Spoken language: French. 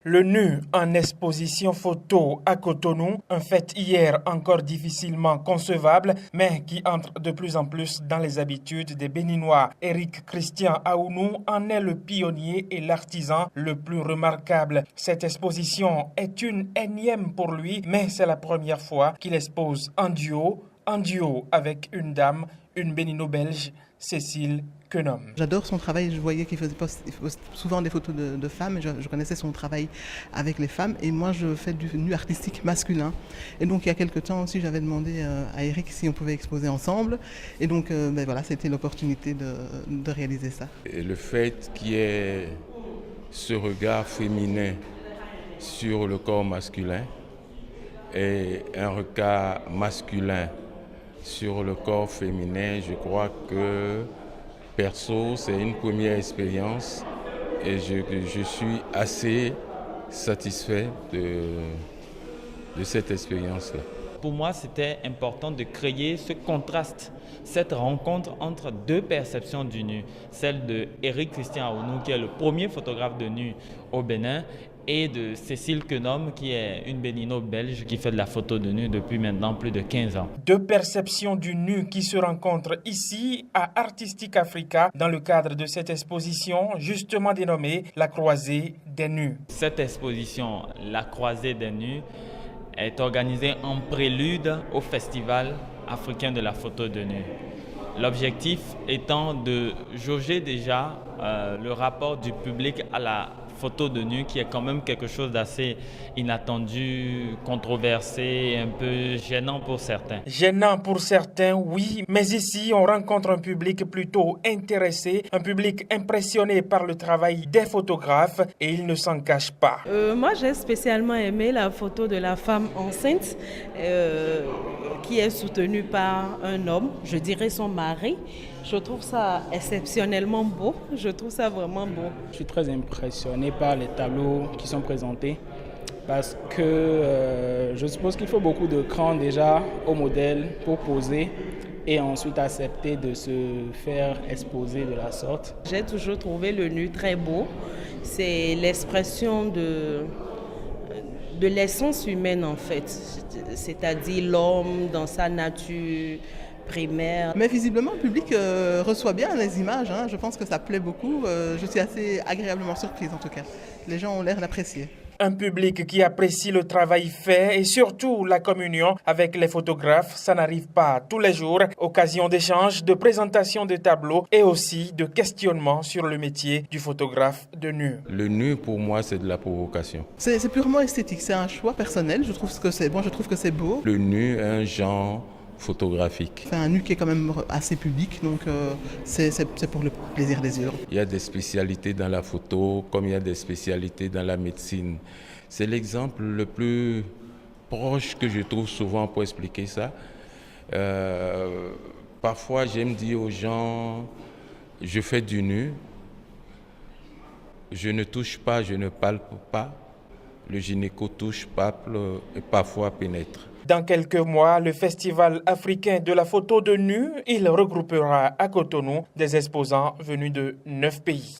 Le nu en exposition photo à Cotonou, un fait hier encore difficilement concevable, mais qui entre de plus en plus dans les habitudes des Béninois. Éric Christian Aounou en est le pionnier et l'artisan le plus remarquable. Cette exposition est une énième pour lui, mais c'est la première fois qu'il expose en duo avec une dame, une bénino-belge, Cécile Quenom. J'adore son travail, je voyais qu'il faisait souvent des photos de femmes, et je connaissais son travail avec les femmes, et moi je fais du nu artistique masculin. Et donc il y a quelques temps aussi j'avais demandé à Eric si on pouvait exposer ensemble, et donc voilà, c'était l'opportunité de réaliser ça. Et le fait qu'il y ait ce regard féminin sur le corps masculin et un regard masculin sur le corps féminin, je crois que perso, c'est une première expérience et je suis assez satisfait de cette expérience-là. Pour moi, c'était important de créer ce contraste, cette rencontre entre deux perceptions du nu. Celle de Éric Christian Aounou, qui est le premier photographe de nu au Bénin, et de Cécile Quenom, qui est une bénino-belge qui fait de la photo de nu depuis maintenant plus de 15 ans. Deux perceptions du nu qui se rencontrent ici à Artistic Africa dans le cadre de cette exposition justement dénommée La Croisée des Nus. Cette exposition, La Croisée des Nus, est organisée en prélude au Festival africain de la photo de nu. L'objectif étant de jauger déjà le rapport du public à la photo de nu, qui est quand même quelque chose d'assez inattendu, controversé, un peu gênant pour certains. Gênant pour certains, oui, mais ici on rencontre un public plutôt intéressé, un public impressionné par le travail des photographes, et il ne s'en cache pas. Moi j'ai spécialement aimé la photo de la femme enceinte qui est soutenue par un homme, je dirais son mari. Je trouve ça exceptionnellement beau, je trouve ça vraiment beau. Je suis très impressionné par les tableaux qui sont présentés parce que je suppose qu'il faut beaucoup de cran déjà au modèle pour poser et ensuite accepter de se faire exposer de la sorte. J'ai toujours trouvé le nu très beau, c'est l'expression de l'essence humaine en fait, c'est-à-dire l'homme dans sa nature primaire. Mais visiblement, le public reçoit bien les images, hein. Je pense que ça plaît beaucoup. Je suis assez agréablement surprise en tout cas. Les gens ont l'air d'apprécier. Un public qui apprécie le travail fait et surtout la communion avec les photographes. Ça n'arrive pas tous les jours. Occasion d'échanges, de présentation de tableaux et aussi de questionnements sur le métier du photographe de nu. Le nu, pour moi, c'est de la provocation. C'est purement esthétique, c'est un choix personnel. Je trouve que c'est bon, je trouve que c'est beau. Le nu est un genre photographique. C'est un nu qui est quand même assez public, donc c'est pour le plaisir des yeux. Il y a des spécialités dans la photo comme il y a des spécialités dans la médecine. C'est l'exemple le plus proche que je trouve souvent pour expliquer ça. Parfois, j'aime dire aux gens, je fais du nu, je ne touche pas, je ne palpe pas. Le gynéco touche, palpe et parfois pénètre. Dans quelques mois, le Festival africain de la photo de nu, il regroupera à Cotonou des exposants venus de 9 pays.